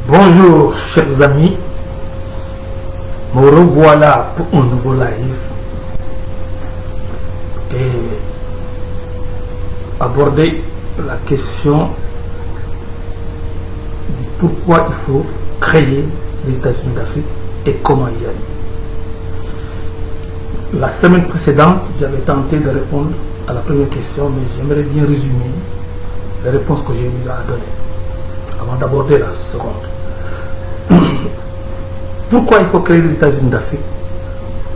Bonjour chers amis, me revoilà pour un nouveau live et aborder la question de pourquoi il faut créer les États-Unis d'Afrique et comment y aller. La semaine précédente, j'avais tenté de répondre à la première question, mais j'aimerais bien résumer les réponses que j'ai eu à donner avant d'aborder la seconde. Pourquoi il faut créer les États-Unis d'Afrique?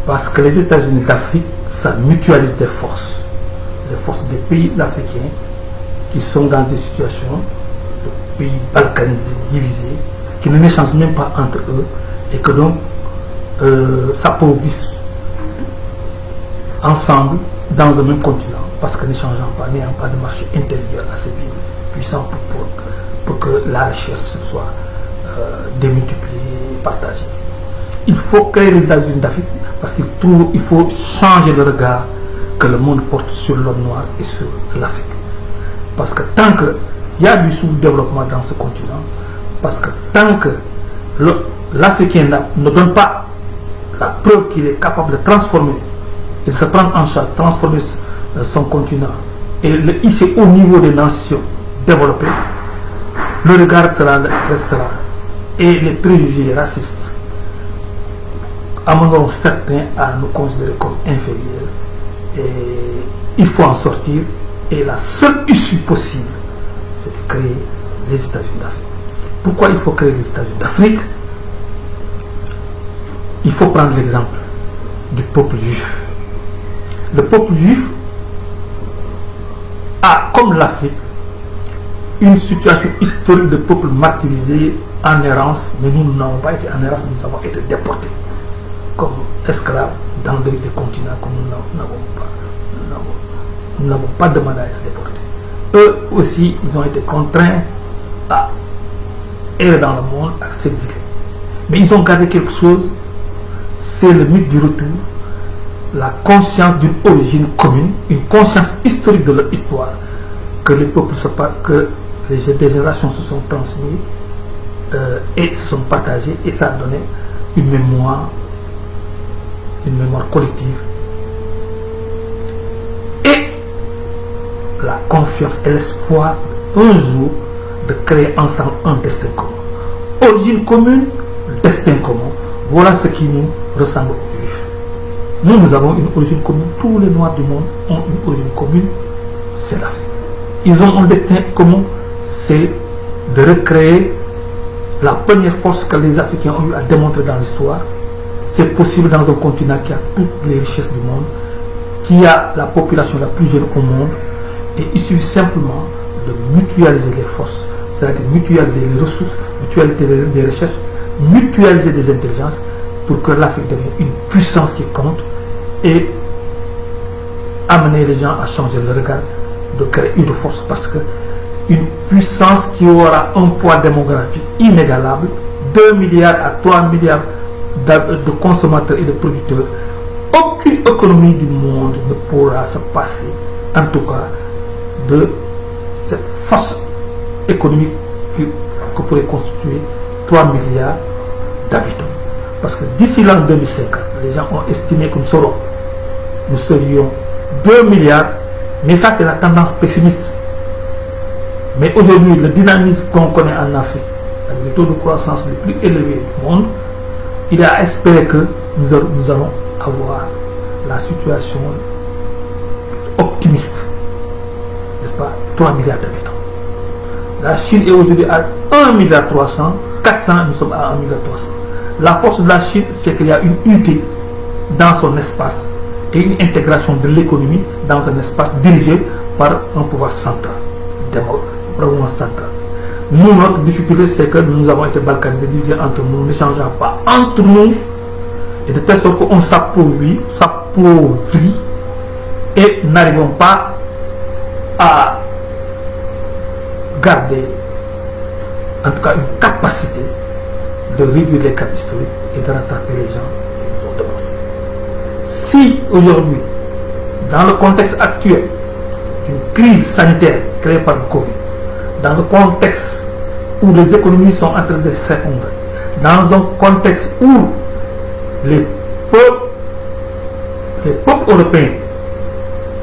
Parce que les États-Unis d'Afrique, ça mutualise des forces. Les forces des pays africains qui sont dans des situations de pays balkanisés, divisés, qui ne n'échangent même pas entre eux et que donc s'appauvissent ensemble dans un même continent parce que n'échangeant pas, n'ayant pas de marché intérieur assez puissant pour que la richesse soit démultipliée, partagée. Il faut créer les États-Unis d'Afrique parce qu'il faut changer le regard que le monde porte sur l'homme noir et sur l'Afrique. Parce que tant qu'il y a du sous-développement dans ce continent, parce que tant que l'Africain ne donne pas la preuve qu'il est capable de transformer et de se prendre en charge, transformer son continent et le hisser au niveau des nations développées, le regard restera et les préjugés racistes amèneront certains à nous considérer comme inférieurs. Et il faut en sortir et la seule issue possible, c'est de créer les États-Unis d'Afrique. Pourquoi il faut créer les États-Unis d'Afrique? Il faut prendre l'exemple du peuple juif. Le peuple juif a, comme l'Afrique, une situation historique de peuple martyrisé en errance, mais nous n'avons pas été en errance, nous avons été déportés comme esclaves dans des continents que nous n'avons pas demandé à être déportés. Eux aussi, ils ont été contraints à errer dans le monde, à s'exiler. Mais ils ont gardé quelque chose, c'est le mythe du retour, la conscience d'une origine commune, une conscience historique de leur histoire, que les peuples que les générations se sont transmises et se sont partagées, et ça a donné une mémoire collective et la confiance et l'espoir un jour de créer ensemble un destin commun. Origine commune, destin commun, voilà ce qui nous ressemble aux Juifs. Nous avons une origine commune, tous les Noirs du monde ont une origine commune, c'est l'Afrique. Ils ont un destin commun, c'est de recréer la première force que les Africains ont eu à démontrer dans l'histoire. C'est possible dans un continent qui a toutes les richesses du monde, qui a la population la plus jeune au monde, et il suffit simplement de mutualiser les forces, c'est-à-dire mutualiser les ressources, mutualiser les recherches, mutualiser des intelligences pour que l'Afrique devienne une puissance qui compte et amener les gens à changer le regard, de créer une force, parce que une puissance qui aura un poids démographique inégalable, 2 milliards à 3 milliards de consommateurs et de producteurs, aucune économie du monde ne pourra se passer, en tout cas, de cette force économique que pourrait constituer 3 milliards d'habitants. Parce que d'ici l'an 2050, les gens ont estimé que nous serions 2 milliards, mais ça c'est la tendance pessimiste. Mais aujourd'hui, le dynamisme qu'on connaît en Afrique, avec le taux de croissance le plus élevé du monde, il est à espérer que nous allons avoir la situation optimiste, n'est-ce pas, 3 milliards d'habitants. La Chine est aujourd'hui à 1 milliard 300, 400, nous sommes à 1 milliard 300. La force de la Chine, c'est qu'il y a une unité dans son espace et une intégration de l'économie dans un espace dirigé par un pouvoir central, vraiment central. Nous, notre difficulté, c'est que nous avons été balkanisés, divisés entre nous, n'échangeant pas entre nous, et de telle sorte qu'on s'appauvrit et n'arrivons pas à garder, en tout cas, une capacité de réduire les cas historiques et de rattraper les gens qui nous ont devancés. Si aujourd'hui, dans le contexte actuel d'une crise sanitaire créée par le Covid, dans le contexte où les économies sont en train de s'effondrer, dans un contexte où les peuples européens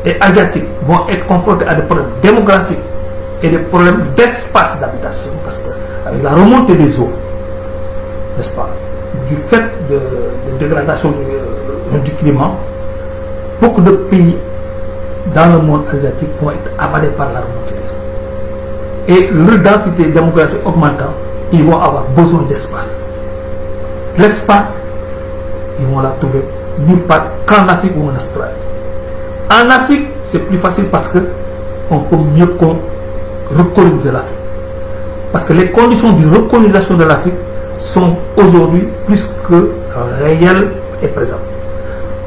et asiatiques vont être confrontés à des problèmes démographiques et des problèmes d'espace d'habitation, parce que avec la remontée des eaux, n'est-ce pas, du fait de dégradation du climat, beaucoup de pays dans le monde asiatique vont être avalés par la remontée des eaux. Et leur densité démographique augmentant, ils vont avoir besoin d'espace. L'espace, ils vont la trouver nulle part qu'en Afrique ou en Australie. En Afrique, c'est plus facile parce que on peut mieux recoloniser l'Afrique. Parce que les conditions de recolonisation de l'Afrique sont aujourd'hui plus que réelles et présentes.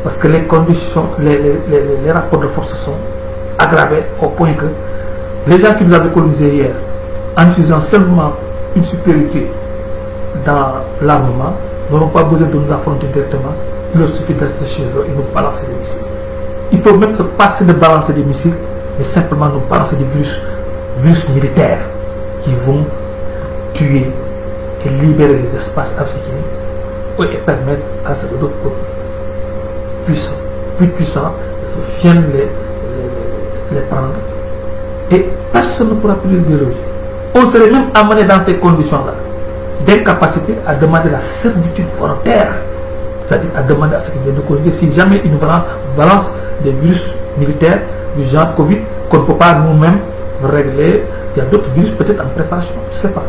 Parce que les conditions, les rapports de force sont aggravés au point que les gens qui nous avaient colonisés hier, en utilisant seulement une supériorité dans l'armement, n'auront pas besoin de nous affronter directement. Il leur suffit de rester chez eux et nous balancer des missiles. Ils peuvent même se passer de balancer des missiles, mais simplement nous balancer des virus militaires qui vont tuer et libérer les espaces africains et permettre à ce que d'autres peuples plus puissants viennent les prendre. Et personne ne pourra plus les déroger. On serait même amené dans ces conditions-là d'incapacité à demander la servitude volontaire, c'est-à-dire à demander à ce qu'ils viennent de coloniser si jamais ils nous balancent des virus militaires du genre Covid qu'on ne peut pas nous-mêmes régler. Il y a d'autres virus peut-être en préparation, je ne sais pas.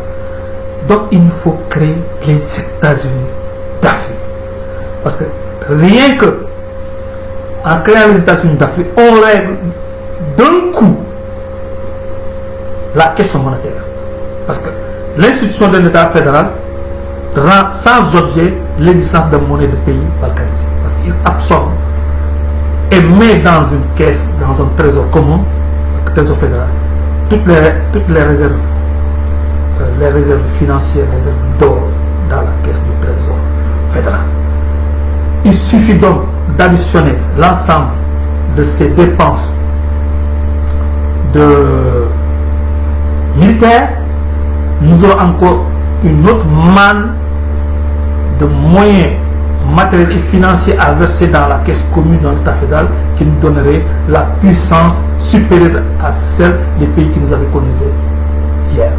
Donc il nous faut créer les États-Unis d'Afrique. Parce que rien que en créant les États-Unis d'Afrique, on règle d'un coup la question monétaire. Parce que l'institution d'un État fédéral rend sans objet l'existence de monnaie de pays balkanisés. Parce qu'il absorbe et met dans une caisse, dans un trésor commun, le trésor fédéral, toutes les réserves financières, les réserves d'or dans la caisse du trésor fédéral. Il suffit donc d'additionner l'ensemble de ces dépenses militaires. Nous aurons encore une autre manne de moyens matériels et financiers à verser dans la caisse commune dans l'État fédéral qui nous donnerait la puissance supérieure à celle des pays qui nous avaient colonisés hier.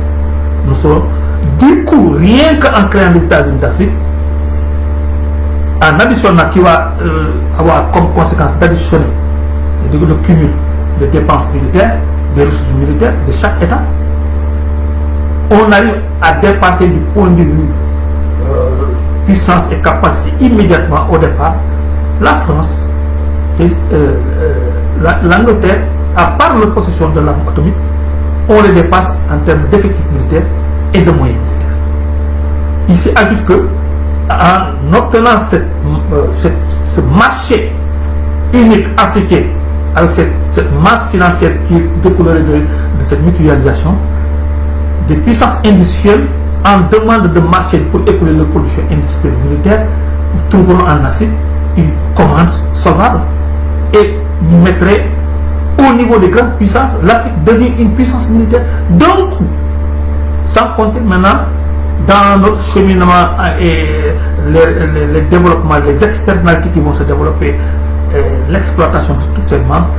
Nous serons, du coup, rien qu'en créant les États-Unis d'Afrique, en additionnant, qui va avoir comme conséquence d'additionner le cumul de dépenses militaires, des ressources militaires de chaque État, on arrive à dépasser du point de vue puissance et capacité immédiatement au départ la France, l'Angleterre, à part la possession de l'arme atomique, on les dépasse en termes d'effectifs militaires et de moyens militaires. Il s'ajoute que en obtenant ce marché unique africain avec cette masse financière qui découlerait de cette mutualisation, des puissances industrielles en demande de marché pour écouler leur production industrielle militaire, nous trouverons en Afrique une commande solvable et nous mettrait au niveau des grandes puissances. L'Afrique devient une puissance militaire d'un coup, sans compter maintenant dans notre cheminement et les développements, les externalités qui vont se développer, l'exploitation de toutes ces masses,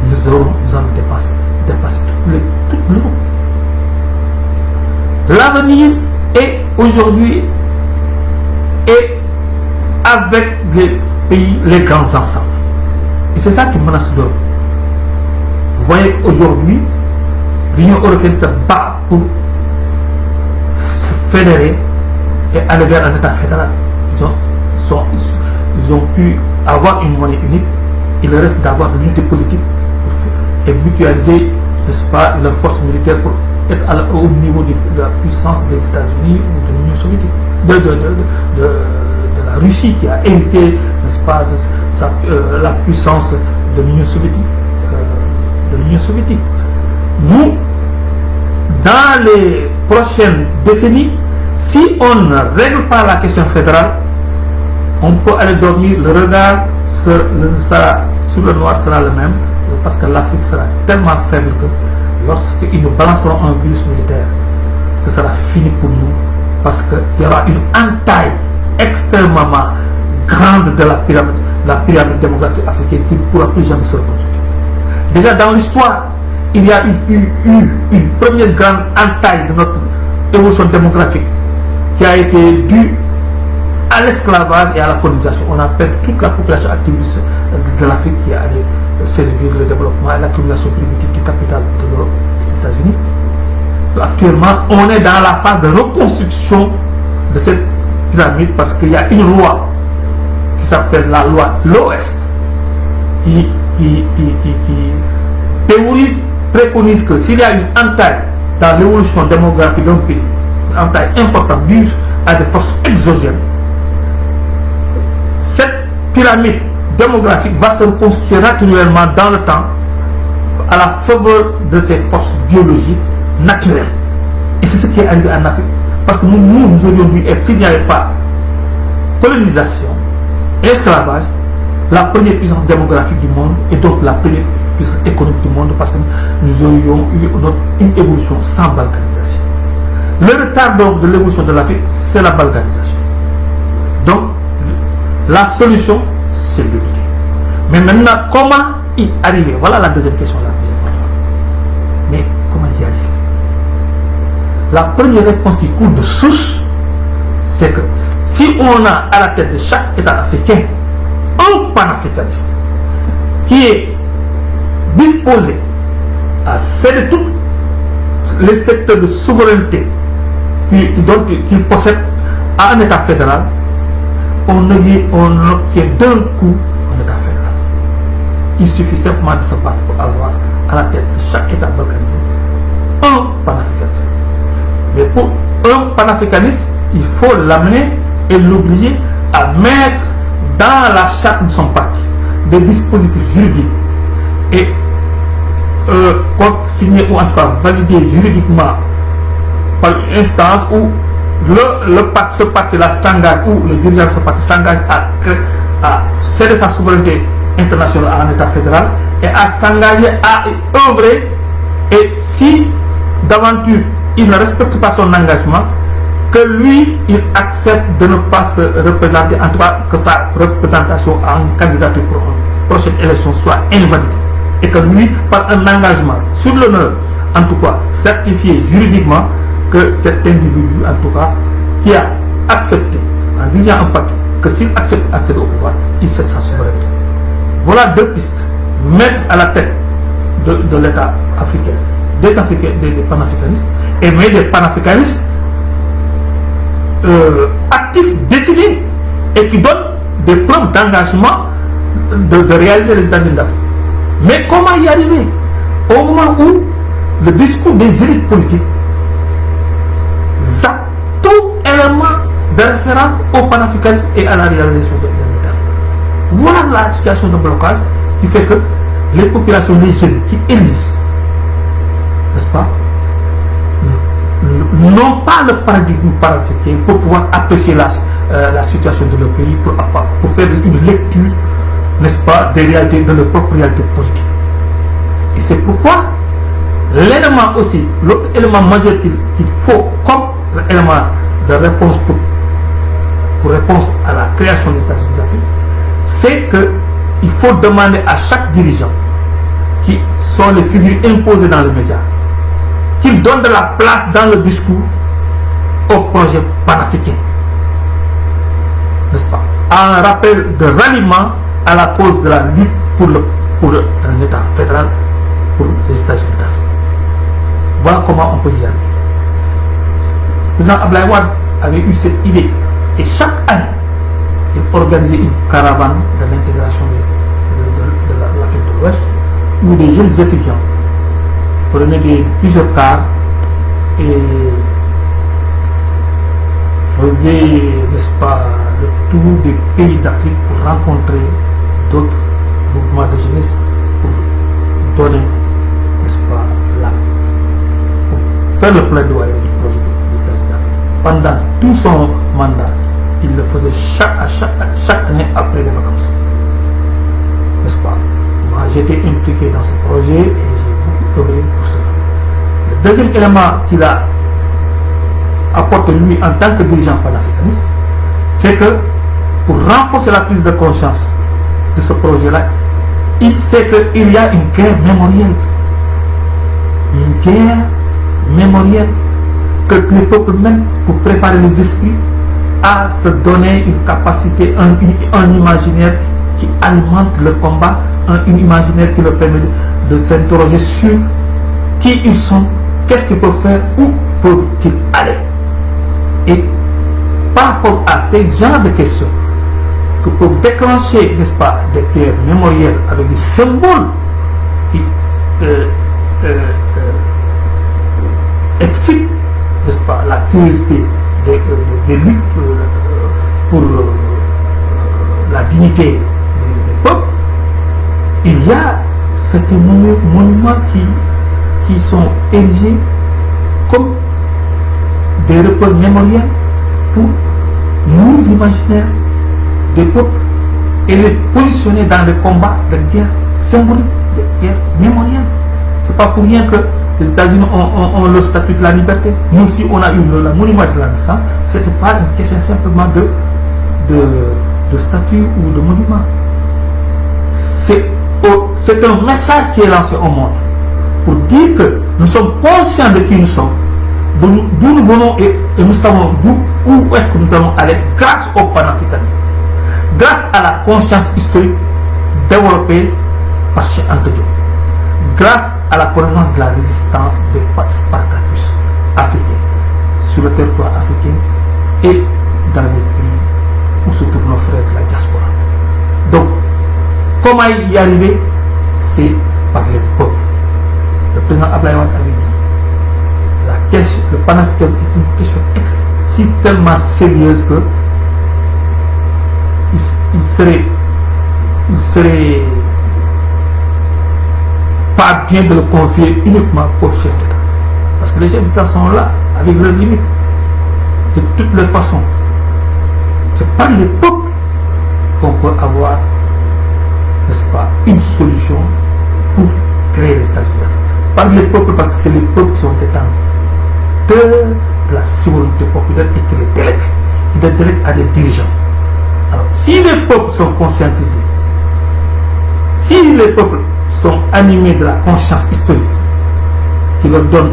nous allons dépasser toute l'Europe. L'avenir est aujourd'hui et avec les pays, les grands ensembles. Et c'est ça qui menace l'Europe. Vous voyez qu'aujourd'hui, l'Union européenne se bat pour se fédérer et aller vers un État fédéral. Ils ont pu avoir une monnaie unique. Il reste d'avoir l'unité politique et mutualiser, n'est-ce pas, leurs forces militaires pour être au niveau de la puissance des États-Unis ou de l'Union soviétique, de la Russie qui a hérité, n'est-ce pas, la puissance de l'Union soviétique. Nous, dans les prochaines décennies, si on ne règle pas la question fédérale, on peut aller dormir, le regard sur le noir sera le même, parce que l'Afrique sera tellement faible que lorsqu'ils nous balanceront un virus militaire, ce sera fini pour nous, parce qu'il y aura une entaille extrêmement grande de la pyramide démographique africaine qui ne pourra plus jamais se reconstituer. Déjà dans l'histoire, il y a eu une première grande entaille de notre évolution démographique qui a été due à l'esclavage et à la colonisation. On a perdu toute la population active de l'Afrique qui a allé servir le développement et l'accumulation primitive du capital de l'Europe et des États-Unis. Actuellement, on est dans la phase de reconstruction de cette pyramide parce qu'il y a une loi qui s'appelle la loi l'Ouest qui préconise que s'il y a une entaille dans l'évolution démographique d'un pays, une entaille importante due à des forces exogènes, cette pyramide démographique va se reconstruire naturellement dans le temps à la faveur de ces forces biologiques naturelles. Et c'est ce qui est arrivé en Afrique. Parce que nous aurions dû être, s'il n'y avait pas colonisation et esclavage, la première puissance démographique du monde et donc la première puissance économique du monde, parce que nous aurions eu une évolution sans balkanisation. Le retard donc de l'évolution de l'Afrique, c'est la balkanisation. Donc, la solution, c'est l'unité. Mais maintenant, comment y arriver? Voilà la deuxième question, la deuxième question. Mais comment y arriver? La première réponse qui coule de source, c'est que si on a à la tête de chaque État africain un panafricaniste qui est disposé à céder tous les secteurs de souveraineté qu'il possède à un État fédéral, on obtient d'un coup un État fédéral. Il suffit simplement de se battre pour avoir à la tête de chaque État balkanisé un panafricaniste. Mais pour un panafricaniste, il faut l'amener et l'obliger à mettre dans la charte de son parti des dispositifs juridiques et signer ou en tout cas valider juridiquement par une instance où ce parti-là s'engage, ou le dirigeant de ce parti s'engage à céder sa souveraineté internationale à un État fédéral et à s'engager à y œuvrer. Et si d'aventure il ne respecte pas son engagement, que lui, il accepte de ne pas se représenter, en tout cas que sa représentation en candidature pour une prochaine élection soit invalidée. Et que lui, par un engagement sur l'honneur, en tout cas certifié juridiquement, que cet individu, en tout cas, qui a accepté, en disant un parti, que s'il accepte d'accéder au pouvoir, il cède sa souveraineté. Voilà deux pistes. Mettre à la tête de l'État africain des panafricanistes, et mais des panafricanistes actifs, décidés, et qui donnent des preuves d'engagement de réaliser les États-Unis d'Afrique. Mais comment y arriver au moment où le discours des élites politiques zappe tout élément de référence au panafricanisme et à la réalisation de l'État? Voilà la situation de blocage qui fait que les populations, les jeunes qui élisent, n'est-ce pas, n'ont pas le paradigme panafricain pour pouvoir apprécier la situation de leur pays, pour faire une lecture, n'est-ce pas, des réalités, de leur propre réalité politique. Et c'est pourquoi l'élément aussi, l'autre élément majeur qu'il faut comme élément de réponse pour réponse à la création des États-Unis d'Afrique, c'est qu'il faut demander à chaque dirigeant, qui sont les figures imposées dans les médias, qu'il donne de la place dans le discours au projet panafricain, n'est-ce pas, en rappel de ralliement à la cause de la lutte pour un État fédéral pour les États-Unis d'Afrique. Voilà comment on peut y arriver. Le président Abdoulaye Wade avait eu cette idée, et chaque année, il organisait une caravane de l'intégration de l'Afrique de l'Ouest, où des jeunes étudiants prenaient plusieurs cars et faisaient, n'est-ce pas, le tour des pays d'Afrique pour rencontrer d'autres mouvements de jeunesse, pour donner, n'est-ce pas, pour faire le plaidoyer du projet des États-Unis d'Afrique. Pendant tout son mandat, il le faisait chaque année après les vacances, n'est-ce pas? Moi, j'étais impliqué dans ce projet et j'ai beaucoup œuvré pour cela. Le deuxième élément qu'il a apporter lui en tant que dirigeant panafricaniste, c'est que pour renforcer la prise de conscience de ce projet-là, il sait qu'il y a une guerre mémorielle. Une guerre mémorielle que les peuples mènent pour préparer les esprits à se donner une capacité, un imaginaire qui alimente le combat, un imaginaire qui leur permet de s'interroger sur qui ils sont, qu'est-ce qu'ils peuvent faire, où peuvent-ils aller. Et par rapport à ces genres de questions que peuvent déclencher, n'est-ce pas, des guerres mémorielles avec des symboles qui excitent, n'est-ce pas, la curiosité des luttes pour la dignité des peuples, il y a certains monuments qui sont érigés comme des repères mémoriels pour nourrir l'imaginaire des peuples et les positionner dans des combats de guerre symbolique, de guerre mémorielle. C'est pas pour rien que les États-Unis ont le statut de la liberté. Nous aussi, on a eu le monument de la naissance. Ce n'est pas une question simplement de statut ou de monument. C'est un message qui est lancé au monde pour dire que nous sommes conscients de qui nous sommes, d'où nous venons et nous savons où est-ce que nous allons aller grâce au panafricanisme, grâce à la conscience historique développée par Cheikh Anta Diop, grâce à la connaissance de la résistance des Spartacus africains sur le territoire africain et dans les pays où se trouvent nos frères de la diaspora. Donc, comment y arriver? C'est par les peuples. Le président Abdoulaye Wade avait dit le panafricanisme est une question tellement sérieuse que il serait pas bien de le confier uniquement aux chefs d'État. Parce que les chefs d'État sont là avec leurs limites. De toutes les façons, c'est par les peuples qu'on peut avoir, n'est-ce pas, une solution pour créer les États-Unis d'Afrique. Par les peuples, parce que c'est les peuples qui sont détenteurs de la souveraineté populaire et qui les délèguent. Ils les délèguent à des dirigeants. Alors, si les peuples sont conscientisés, si les peuples sont animés de la conscience historique qui leur donne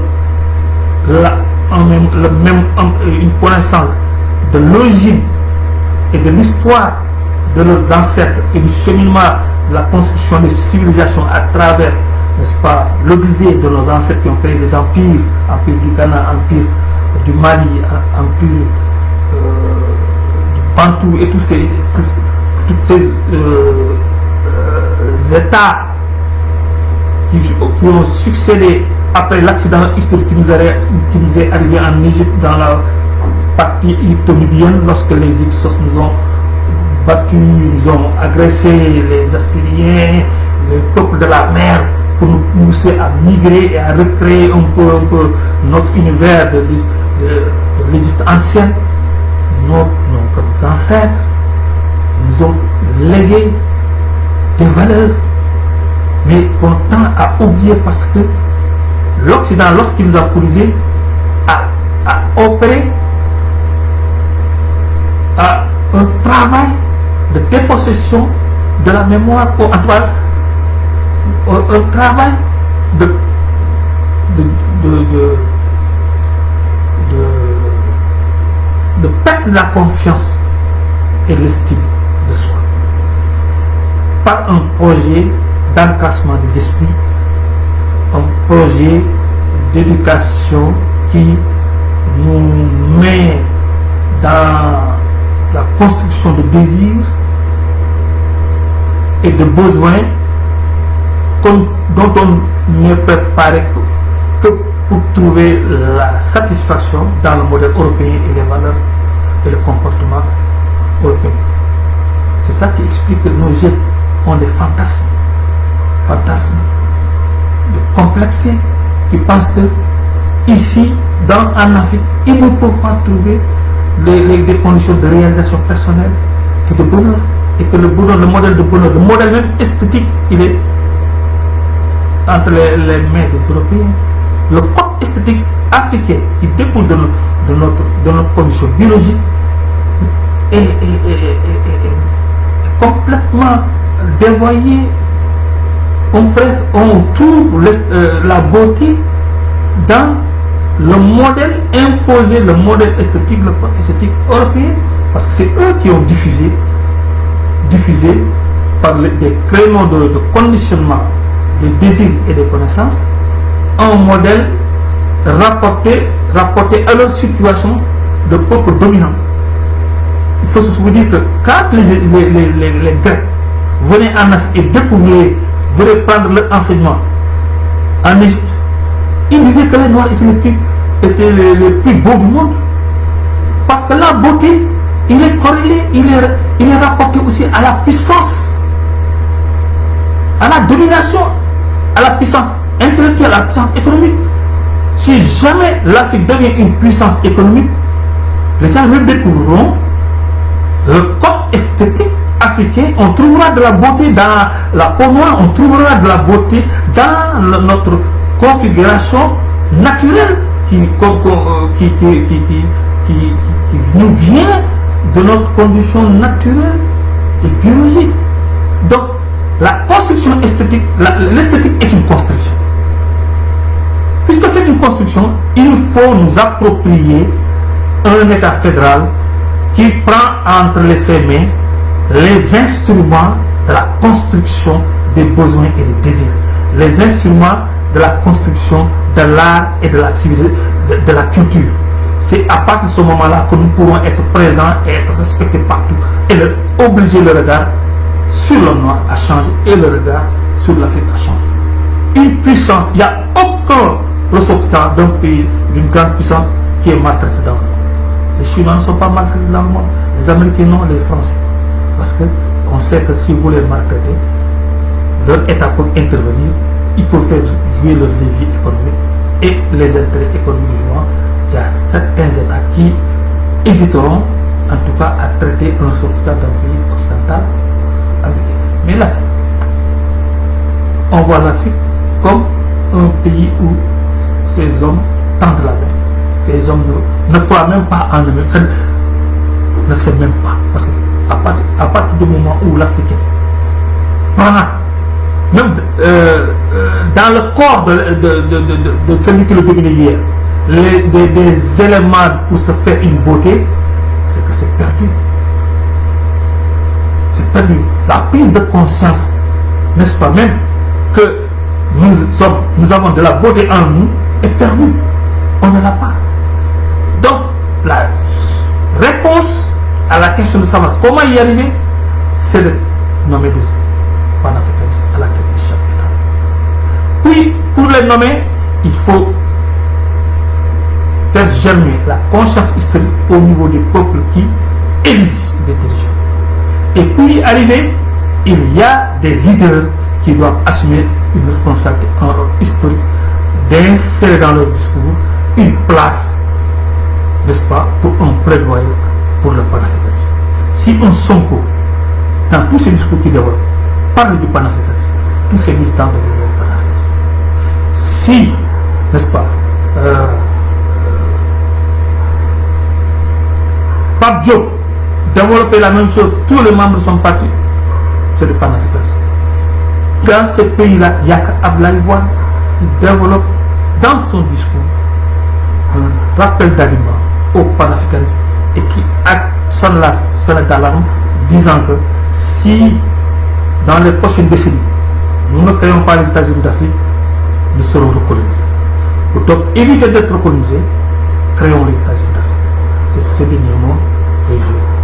une connaissance de l'origine et de l'histoire de leurs ancêtres et du cheminement de la construction des civilisations à travers, n'est-ce pas, l'obésité de nos ancêtres qui ont créé des empires, empire du Ghana, empire du Mali, empire du Bantou et tous ces États qui ont succédé après l'accident historique qui nous est arrivé en Égypte dans la partie égypto-libyenne lorsque les Hyksos nous ont battus, nous ont agressé, les Assyriens, les peuples de la mer, pour nous pousser à migrer et à recréer un peu notre univers de l'Égypte ancienne. Nos ancêtres nous ont légué des valeurs, mais qu'on tend à oublier parce que l'Occident, lorsqu'il nous a colonisés, a opéré à un travail de dépossession de la mémoire, ou en tout cas un travail de perte de la confiance et de l'estime de soi par un projet d'encrassement des esprits, un projet d'éducation qui nous met dans la construction de désirs et de besoins dont on n'est préparé que pour trouver la satisfaction dans le modèle européen et les valeurs et le comportement européen. C'est ça qui explique que nos jeunes ont des fantasmes de complexés, qui pensent que ici, en Afrique, ils ne peuvent pas trouver des conditions de réalisation personnelle et de bonheur, et que le bonheur, le modèle de bonheur, le modèle même esthétique, il est entre les mains des Européens. Le code esthétique africain qui découle de de notre condition biologique est complètement dévoyée. On trouve la beauté dans le modèle imposé, le modèle esthétique européen, parce que c'est eux qui ont diffusé par des créneaux de conditionnement des désirs et des connaissances, un modèle rapporté à leur situation de peuple dominant. Il faut se souvenir que quand les Grecs venaient en Afrique et venaient prendre leur enseignement en Égypte, ils disaient que les Noirs étaient les plus beaux du monde. Parce que la beauté, il est corrélé, il est rapporté aussi à la puissance, à la domination, à la puissance intellectuelle, à la puissance économique. Si jamais l'Afrique devient une puissance économique, les gens même découvriront le code esthétique africain. On trouvera de la beauté dans la peau noire, on trouvera de la beauté dans notre configuration naturelle qui nous vient de notre condition naturelle et biologique. Donc, la construction esthétique, l'esthétique est une construction. Puisque c'est une construction, il faut nous approprier un État fédéral qui prend entre ses mains les instruments de la construction des besoins et des désirs, les instruments de la construction de l'art et de la civilisation, de la culture. C'est à partir de ce moment-là que nous pourrons être présents et être respectés partout et obliger le regard sur le noir à changer et le regard sur l'Afrique à changer. Une puissance, il n'y a aucun ressortissant d'un pays, d'une grande puissance qui est maltraité dans le monde. Les Chinois ne sont pas maltraités dans le monde, les Américains non, les Français. Parce qu'on sait que si vous les maltraitez, leur État peut intervenir, ils peuvent faire jouer leur levier économique et les intérêts économiques jouant. Il y a certains États qui hésiteront, en tout cas, à traiter un ressortissant d'un pays occidental américain. Mais l'Afrique, on voit l'Afrique comme un pays où ces hommes tendent la main. Ces hommes ne croient même pas en eux-mêmes, ne sait même pas. Parce qu'à partir du moment où l'Africain prend, même dans le corps de celui qui le dominait hier, des éléments pour se faire une beauté, c'est que c'est perdu. C'est perdu. La prise de conscience, n'est-ce pas, même que nous avons de la beauté en nous, est perdue. On ne l'a pas. Donc, la réponse à la question de savoir comment y arriver, c'est de nommer des panafricanistes à la tête de chaque État. Puis, pour les nommer, il faut faire germer la conscience historique au niveau des peuples qui élisent les dirigeants. Et pour y arriver, il y a des leaders qui doivent assumer une responsabilité, un rôle historique, d'insérer dans leur discours une place, n'est-ce pas, pour un plaidoyer pour le panafricanisme. Si un Sonko, dans tous ces discours qui développent, parle du panafricanisme, tous ces militants deviennent du panafricanisme. Si, n'est-ce pas, Pape Diop développer la même chose, tous les membres de son parti, c'est le panafricanisme. Dans ce pays-là, il y a qu'Abdoulaye Wade qui développe dans son discours un rappel d'aliment au panafricanisme et qui sonne la sonnette d'alarme disant que si dans les prochaines décennies nous ne créons pas les États-Unis d'Afrique, nous serons recolonisés. Pour donc éviter d'être recolonisés, créons les États-Unis d'Afrique. C'est ce dernier mot que je